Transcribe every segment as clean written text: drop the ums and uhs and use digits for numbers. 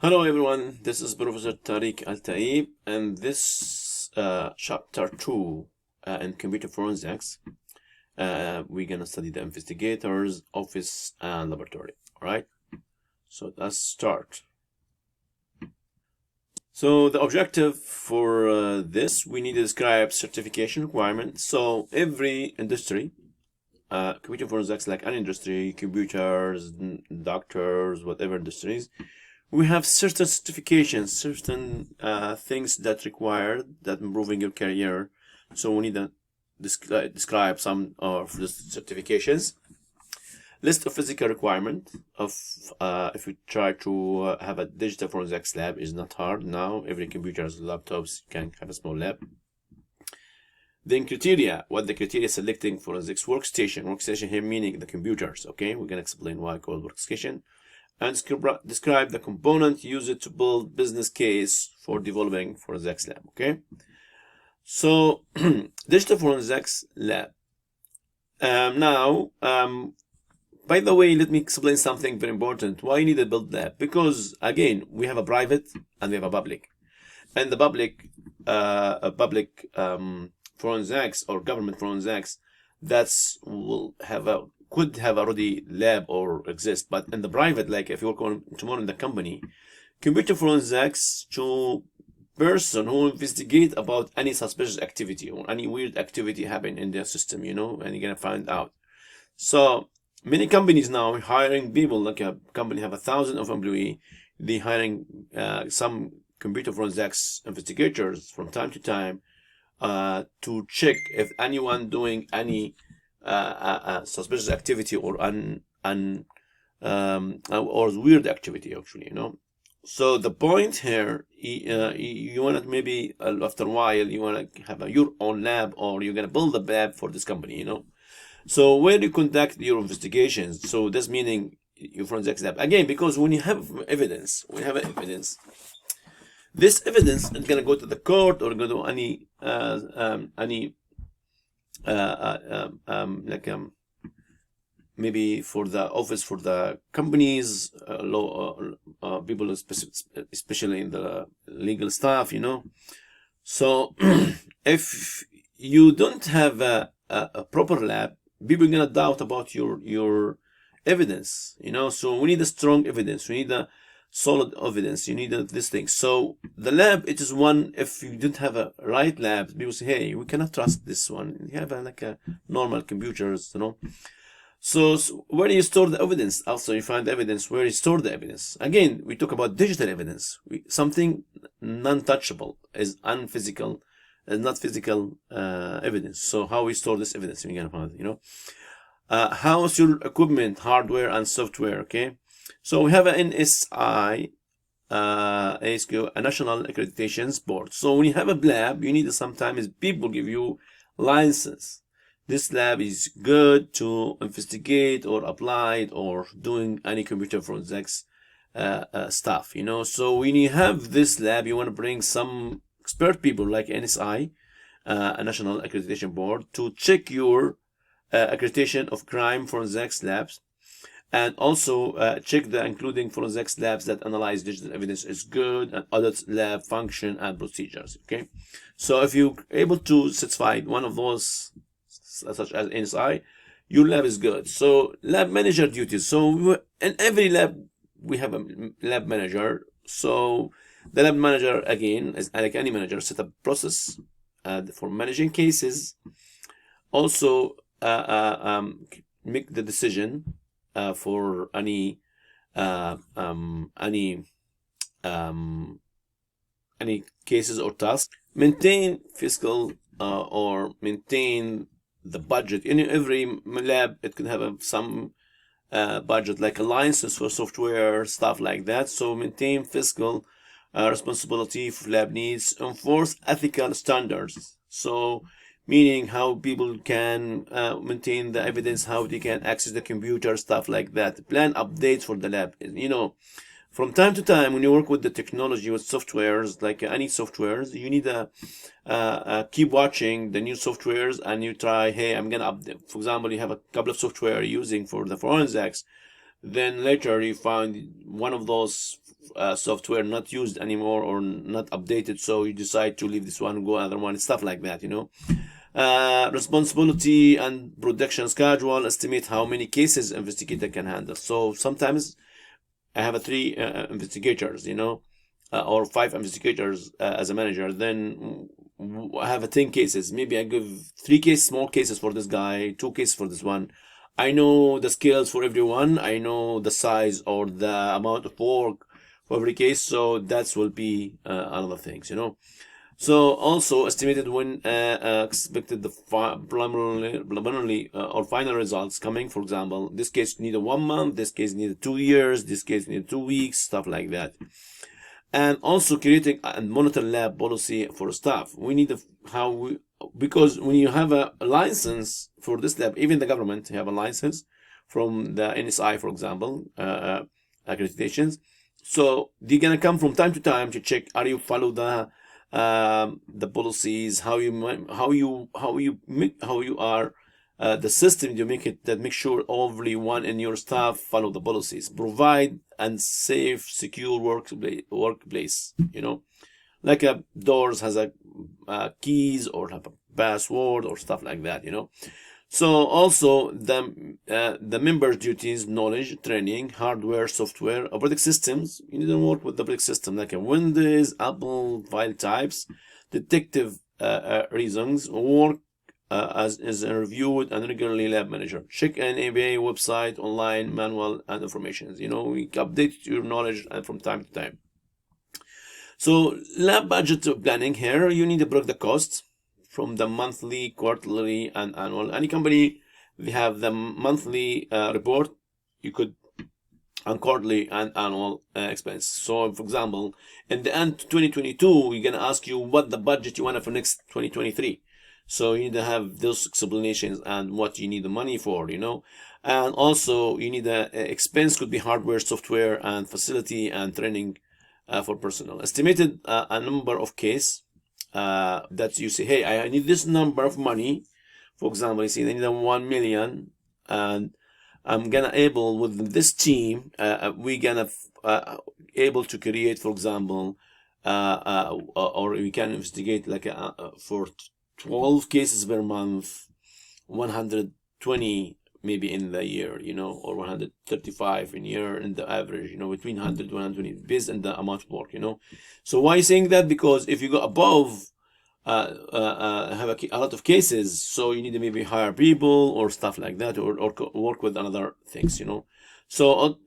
Hello everyone, this is Professor Tariq Al-Taib, and this chapter 2 in computer forensics, we're gonna study the investigator's office and laboratory. All right, so let's start. So the objective for this, we need to describe certification requirements. So every industry, computer forensics, like an industry, computers, doctors, whatever industries, we have certain certifications, certain things that require that improving your career. So we need to describe some of the certifications. List of physical requirement of if you try to have a digital forensics lab is not hard now. Every computer's laptops can have a small lab. Then criteria, what the criteria selecting forensics workstation. Workstation here meaning the computers. Okay, we're gonna explain why called workstation. And describe the component used to build business case for developing forensics lab. Okay, so digital forensics lab. By the way, let me explain something very important. Why you need a build lab? Because again, we have a private and we have a public, and the public, forensics or government forensics, could have already lab or exist. But in the private, like if you work on tomorrow in the company, computer forensics to person who investigate about any suspicious activity or any weird activity happen in their system, and you're gonna find out. So many companies now hiring people, like a company have 1,000 of employee, they hiring some computer forensics investigators from time to time to check if anyone doing any suspicious activity or or weird activity, actually, So the point here, you want to maybe after a while you want to have your own lab, or you're gonna build a lab for this company, So where you conduct your investigations? So this meaning your forensics lab again, because when you have evidence, this evidence is gonna go to the court or go to any maybe for the office for the companies, people, especially in the legal staff, So if you don't have a proper lab, people are gonna doubt about your evidence, So we need a strong evidence. We need a solid evidence. You need this thing. So the lab, it is one. If you don't have a right lab, people say, "Hey, we cannot trust this one." You have like a normal computers, So where do you store the evidence? Also, you find evidence where you store the evidence. Again, we talk about digital evidence. Something non-touchable is unphysical, not physical evidence. So how we store this evidence? We're gonna find, how is your equipment, hardware and software? Okay. So we have an NSI, ASQ, a National Accreditation Board. So when you have a lab, you need sometimes people give you license. This lab is good to investigate or apply or doing any computer forensics stuff, So when you have this lab, you want to bring some expert people like NSI, a National Accreditation Board, to check your accreditation of crime forensics labs. And also check the including forensics labs that analyze digital evidence is good, and audit lab function and procedures. Okay, so if you're able to satisfy one of those, such as NSI, your lab is good. So lab manager duties. So in every lab we have a lab manager. So the lab manager, again, is like any manager, set up process for managing cases. Also make the decision for any cases or tasks. Maintain fiscal or maintain the budget. In every lab, it can have some budget, like a license for software, stuff like that. So maintain fiscal responsibility for lab needs. Enforce ethical standards. So meaning how people can maintain the evidence, how they can access the computer, stuff like that. Plan updates for the lab. From time to time, when you work with the technology, with softwares, like any softwares, you need to keep watching the new softwares, and you try, hey, I'm gonna update. For example, you have a couple of software using for the forensics, then later you find one of those software not used anymore or not updated, so you decide to leave this one and go another one, stuff like that, you know. Responsibility and production schedule, estimate how many cases investigator can handle. So sometimes I have three investigators, you know, or 5 investigators as a manager. Then I have 10 cases. Maybe I give 3 small cases for this guy, 2 cases for this one. I know the skills for everyone. I know the size or the amount of work for every case. So that will be another things, you know. So also estimated when expected the preliminary or final results coming. For example, this case needed 1 month, this case needed 2 years, this case needed 2 weeks, stuff like that. And also creating and monitor lab policy for staff. We need because when you have a license for this lab, even the government have a license from the NSI, for example, accreditations. So they're gonna come from time to time to check, are you follow the policies, how you are the system you make it that make sure everyone in your staff follow the policies, provide and safe secure workplace, you know, like a doors has a keys or have a password or stuff like that, you know. So also the members' duties, knowledge, training, hardware, software, operating systems. You need to work with the operating system like a Windows, Apple, file types, detective reasons, work as is reviewed and regularly lab manager. Check an ABA website, online, manual, and information. You know, we update your knowledge from time to time. So lab budget planning here, you need to break the costs from the monthly, quarterly, and annual. Any company, they have the monthly report, you could, and quarterly and annual expense. So for example, in the end 2022, we're gonna ask you what the budget you want for next 2023. So you need to have those explanations and what you need the money for, you know. And also you need the expense could be hardware, software, and facility and training for personnel. Estimated a number of case that you say, hey, I need this number of money. For example, you see they need 1 million, and I'm gonna able with this team, we gonna able to create, for example, or we can investigate like for 12 cases per month, 120 maybe in the year, you know, or 135 in year in the average, you know, between 100 to 120 based on the amount of work, you know. So why saying that? Because if you go above have a lot of cases, so you need to maybe hire people or stuff like that, or work with another things, you know. So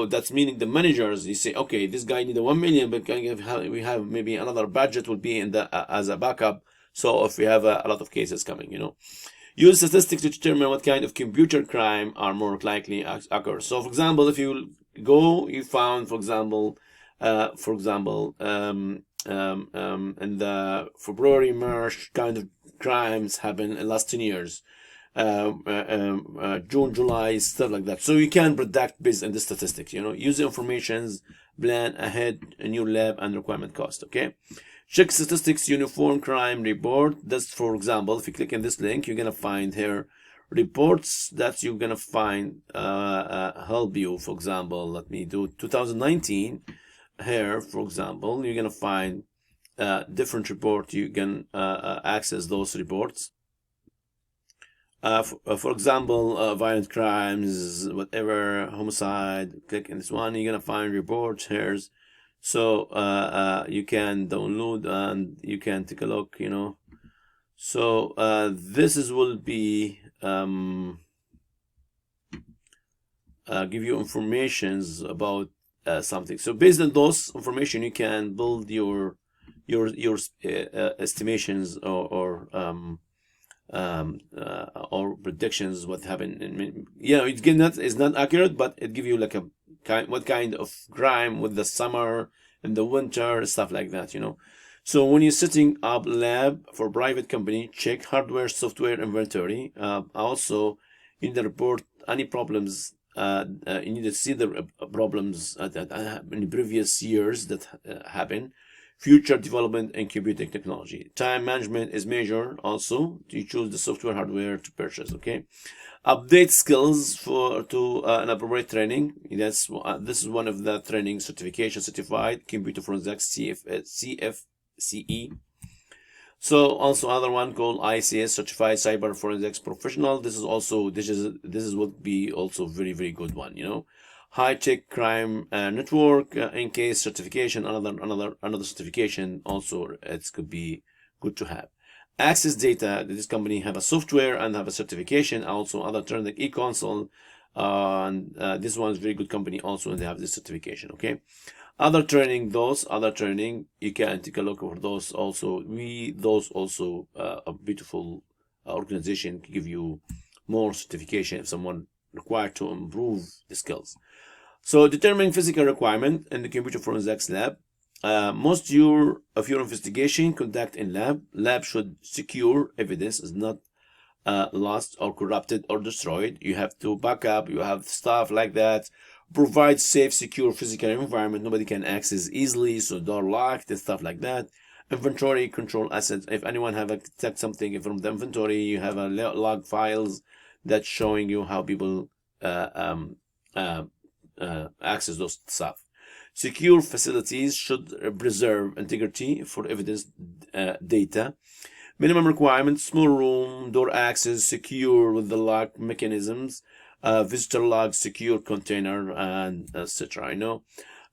that's meaning the managers, you say, okay, this guy need 1 million, but we have maybe another budget will be in the as a backup. So if we have a lot of cases coming, you know. Use statistics to determine what kind of computer crime are more likely occur. So, for example, if you go, you found, for example, in the February, March kind of crimes happen in the last 10 years. June, July, stuff like that. So you can predict based on the statistics, you know. Use the informations, plan ahead in your lab and requirement cost, okay? Check statistics, uniform crime report. That's, for example, if you click on this link, you're gonna find here reports that you're gonna find help you. For example, let me do 2019 here. For example, you're gonna find different report. You can access those reports. For example, violent crimes, whatever, homicide. Click on this one. You're gonna find reports here. So you can download and you can take a look, you know. So this will be give you informations about something. So based on those information, you can build your estimations or predictions what happened. You know, it's not accurate, but it give you like a what kind of crime with the summer and the winter, stuff like that, you know. So when you're setting up lab for private company, check hardware, software, inventory. Also, you need to report any problems. You need to see the problems in the previous years that happen. future development in computing technology. Time management is measured also. You choose the software, hardware to purchase. Okay. Update skills to an appropriate training. This is one of the training certification, certified computer forensics CFCE. So also other one called ICS, certified cyber forensics professional. This is would be also very good one. High tech crime network in case certification. Another certification also. It could be good to have. Access data. This company have a software and have a certification. Also other terms like e-console. And this one is very good company also, and they have this certification. Okay. Other training, you can take a look for those also. A beautiful organization can give you more certification if someone required to improve the skills. So determining physical requirement in the computer forensics lab. Most of your investigation conduct in lab. Lab should secure evidence is not lost or corrupted or destroyed. You have to back up. You have stuff like that. Provide safe, secure physical environment. Nobody can access easily, so door locked and stuff like that. Inventory control assets. If anyone have take something from the inventory, you have a log files that's showing you how people access those stuff. Secure facilities should preserve integrity for evidence data. Minimum requirements: small room, door access, secure with the lock mechanisms. Visitor log, secure container, and etc.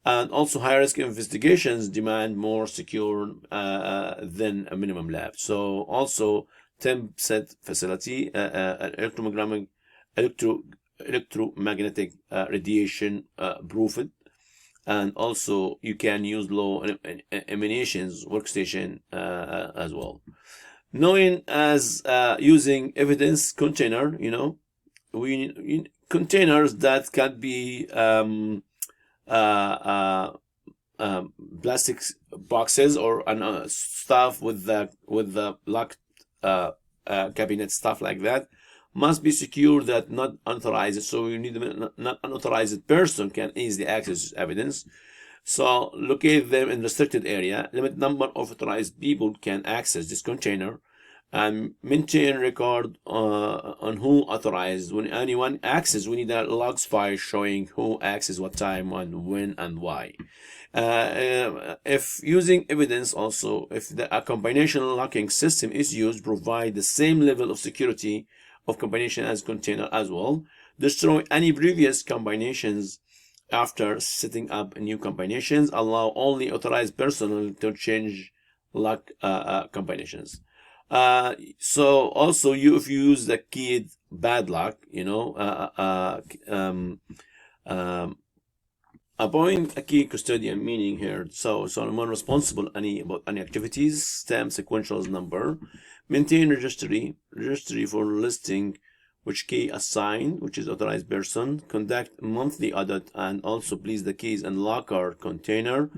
And also high risk investigations demand more secure than a minimum lab. So also temp set facility, electromagnetic radiation proofed, and also you can use low emanations workstation as well. Knowing as using evidence container, containers that can be plastic boxes or stuff with the locked cabinet, stuff like that, must be secure, that not authorized. So you need not unauthorized person can easily access evidence. So locate them in restricted area. Limit number of authorized people can access this container, and maintain record on who authorized. When anyone access, we need a logs file showing who access, what time, and when, and why. If using evidence also, if a combination locking system is used, provide the same level of security of combination as container as well. Destroy any previous combinations after setting up new combinations. Allow only authorized personnel to change lock combinations. So also if you use the keyed padlock, appoint a key custodian, meaning here, so someone responsible about any activities. Stamp sequentials number. Maintain registry for listing which key assigned, which is authorized person. Conduct monthly audit, and also place the keys in locker container,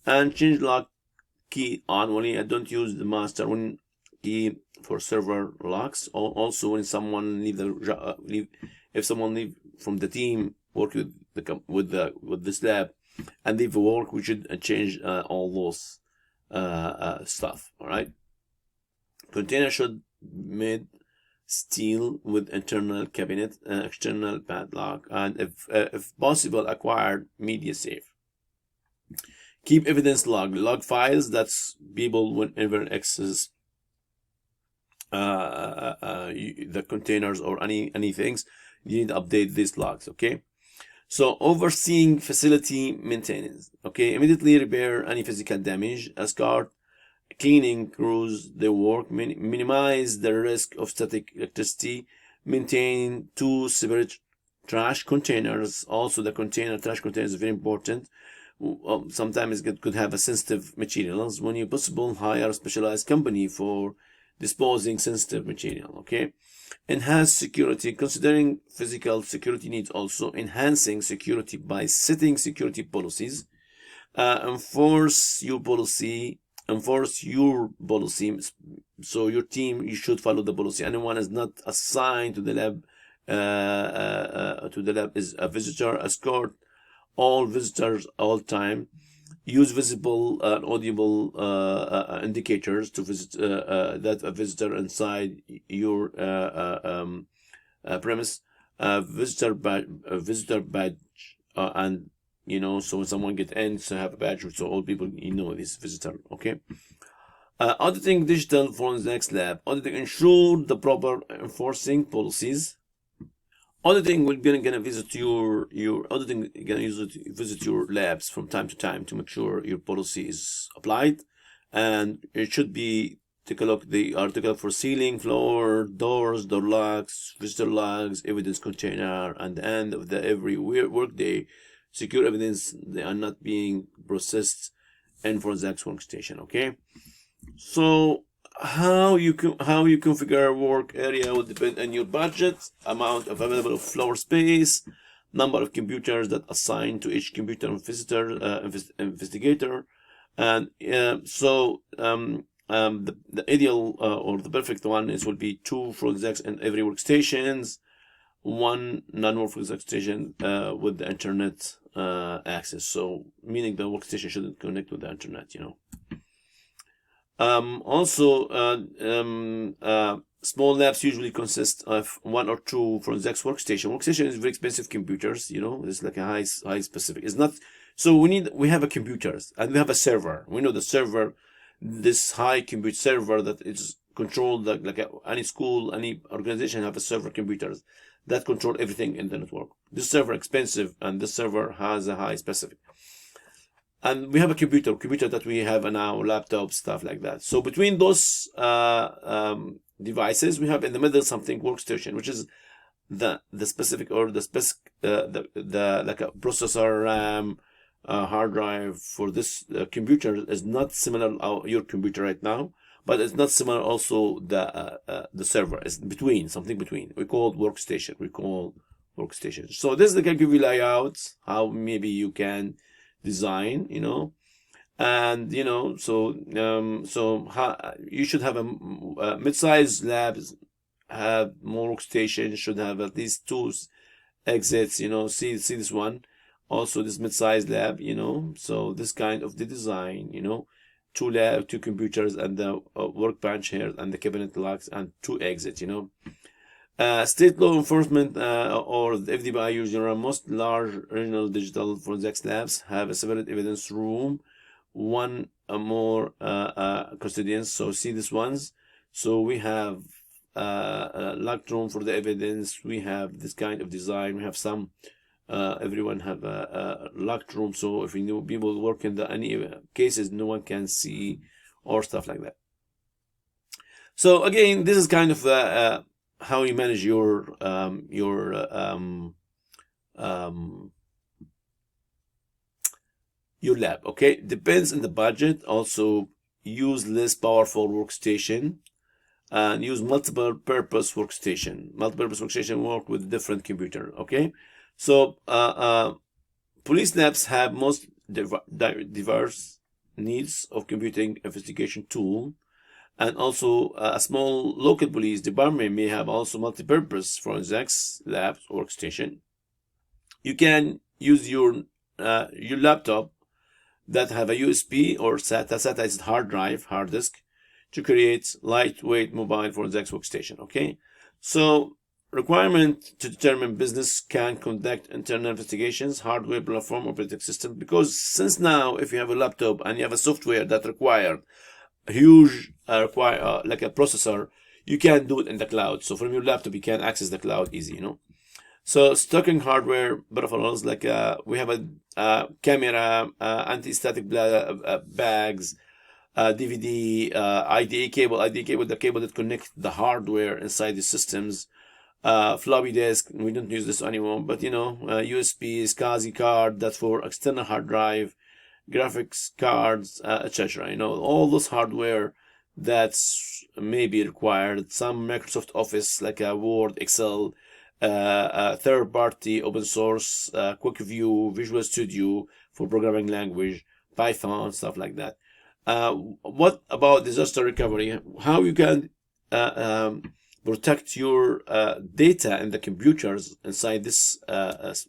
and change lock key only. I don't use the master when key for server locks. Also, when someone if someone leave from the team work with this lab and leave work, we should change all those stuff. All right. Container should made steel with internal cabinet, external padlock, and if possible, acquired media safe. Keep evidence log files. That's people whenever access the containers or any things, you need to update these logs. Okay. So overseeing facility maintenance. Okay. Immediately repair any physical damage. Escort cleaning crews their work. Minimize the risk of static electricity. Maintain 2 separate trash containers. Also, the trash container is very important. Sometimes it could have a sensitive materials. When you possible, hire a specialized company for disposing sensitive material. Okay. Enhance security. Considering physical security needs, also enhancing security by setting security policies. Enforce your policy. So your team, you should follow the policy. Anyone is not assigned to the lab is a visitor. Escort all visitors all time. Use visible and audible indicators to visit that a visitor inside your premise. Visitor badge, and so when someone get in, so have a badge, so all people this visitor. Okay. Auditing digital forensics lab. Auditing ensure the proper enforcing policies. Auditing will gonna visit your auditing gonna visit your labs from time to time to make sure your policy is applied, and it should be take a look. They are take a look for ceiling, floor, doors, door locks, visitor logs, evidence container, and the end of the every work day, secure evidence they are not being processed in forensics workstation. Okay, so how you configure work area will depend on your budget, amount of available floor space, number of computers that assigned to each computer investigator, and the ideal or the perfect one will be 2 forensics in every workstations, 1 non-work forensics station with the internet access. So meaning the workstation shouldn't connect with the internet, small labs usually consist of 1 or 2 forensics workstation. Workstation is very expensive computers, it's like a high specific. It's not, so we have a computers and we have a server. We know the server, this high compute server that is controlled like any school, any organization have a server computers that control everything in the network. This server expensive and this server has a high specific. And we have a computer that we have now, laptop, stuff like that. So between those devices, we have in the middle something workstation, which is the specific or the like a processor, RAM, hard drive for this computer is not similar to your computer right now, but it's not similar also the server. It's between, something between. We call workstation. So this is the give you layouts, how maybe you can design, and you should have a mid-sized labs have more workstations, should have at least 2 exits. See this one, also this mid-sized lab, so this kind of the design, 2 computers and the workbench here and the cabinet locks and 2 exits. State law enforcement or the FBI usually most large regional digital forensics labs have a separate evidence room, 1 or more custodians. So see these ones. So we have a locked room for the evidence. We have this kind of design. We have some. Everyone have a locked room. So if people work in any cases, no one can see or stuff like that. So again, this is kind of how you manage your lab. Okay, depends on the budget. Also use less powerful workstation and use multiple purpose workstation. Work with different computer. Okay, so police labs have most diverse needs of computing investigation tool. And also a small local police department may have also multi-purpose forensics labs workstation. You can use your laptop that have a USB or SATA hard disk to create lightweight mobile forensics workstation. Okay, so requirement to determine business can conduct internal investigations, hardware, platform, operating system. Because since now, if you have a laptop and you have a software that require huge like a processor, you can do it in the cloud. So from your laptop you can access the cloud easy. So stocking hardware peripherals like we have a camera, anti-static bags, DVD, IDE cable, the cable that connects the hardware inside the systems, floppy disk. We don't use this anymore, but USB, SCSI card, that's for external hard drive, graphics cards, etc. All those hardware that's maybe required. Some Microsoft Office like Word, Excel, third-party open source, Quick View, Visual Studio for programming language, Python, stuff like that. What about disaster recovery? How you can protect your data in the computers inside this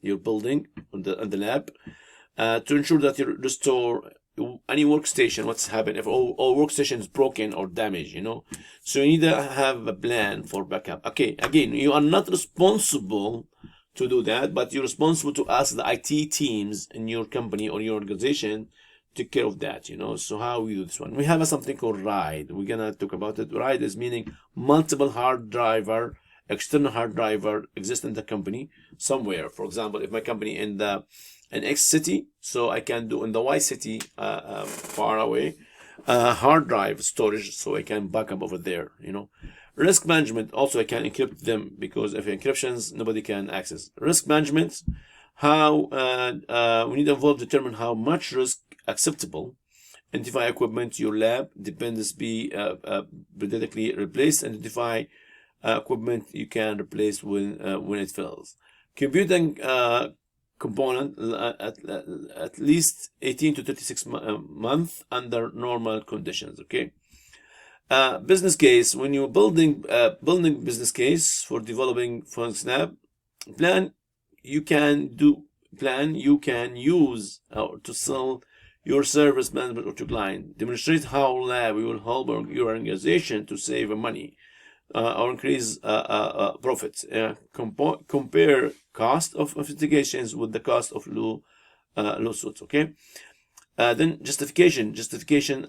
your building, on the lab, to ensure that you restore any workstation, what's happened if all workstation is broken or damaged, you know. So you need to have a plan for backup. Okay, again, you are not responsible to do that, but you're responsible to ask the IT teams in your company or your organization to take care of that, you know. So how we do this one? We have something called RAID. We're gonna talk about it. RAID is meaning multiple hard driver, external hard driver exist in the company somewhere. For example, if my company in X city, so I can do in the Y city, far away, hard drive storage, so I can back up over there, you know. Risk management, also I can encrypt them, because if encryptions, nobody can access. Risk management, how we need to involve determine how much risk acceptable. Identify equipment, your lab, dependence be periodically replaced. Identify equipment you can replace when it fails. Computing component at least 18 to 36 months under normal conditions. Okay. Business case, when you're building business case for developing for Snap plan, you can use to sell your service management or to client. Demonstrate how lab will help your organization to save money or increase profits. Compare cost of investigations with the cost of lawsuits. Okay. Then justification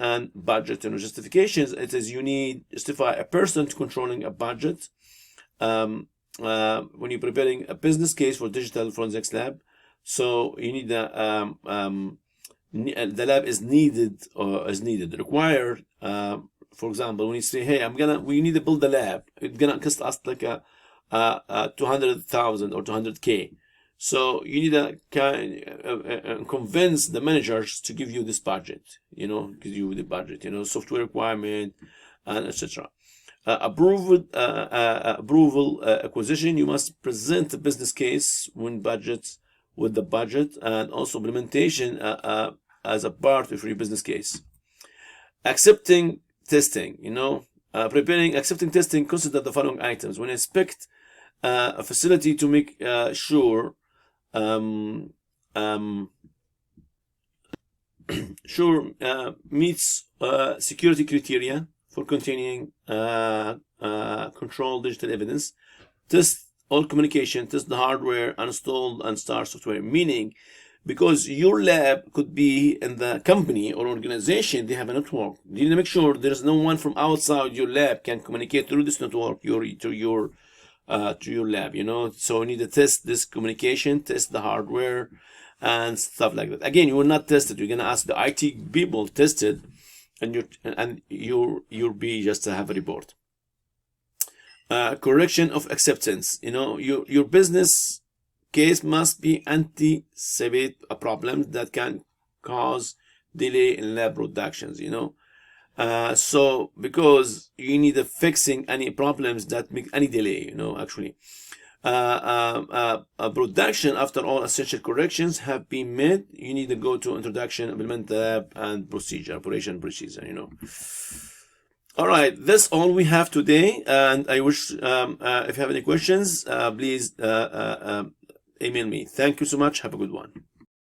and budget. And justifications, it is you need justify a person to controlling a budget. When you're preparing a business case for digital forensics lab, so you need the lab is needed required. For example, when you say, hey, we need to build the lab, it's gonna cost us like a 200,000 or 200K. So you need to convince the managers to give you this budget, you know, give you the budget, you know, software requirement, and etc. Approval acquisition. You must present the business case with the budget, and also implementation as a part of your business case. Accepting testing, you know, accepting testing. Consider the following items when inspect a facility to make sure meets security criteria for containing controlled digital evidence. Test all communication, test the hardware, install and start software. Meaning, because your lab could be in the company or organization, they have a network. You need to make sure there's no one from outside your lab can communicate through this network to your lab, you know. So you need to test this communication, test the hardware and stuff like that. Again, you will not test it. You're gonna ask the IT people test it, and you'll be just to have a report. Correction of acceptance. You know, your business case must be anticipate a problem that can cause delay in lab productions, you know. So because you need a fixing any problems that make any delay, you know, actually. Production, after all essential corrections have been made, you need to go to introduction, implement the lab, and operation procedure, you know. All right, that's all we have today, and I wish if you have any questions, please email me. Thank you so much. Have a good one.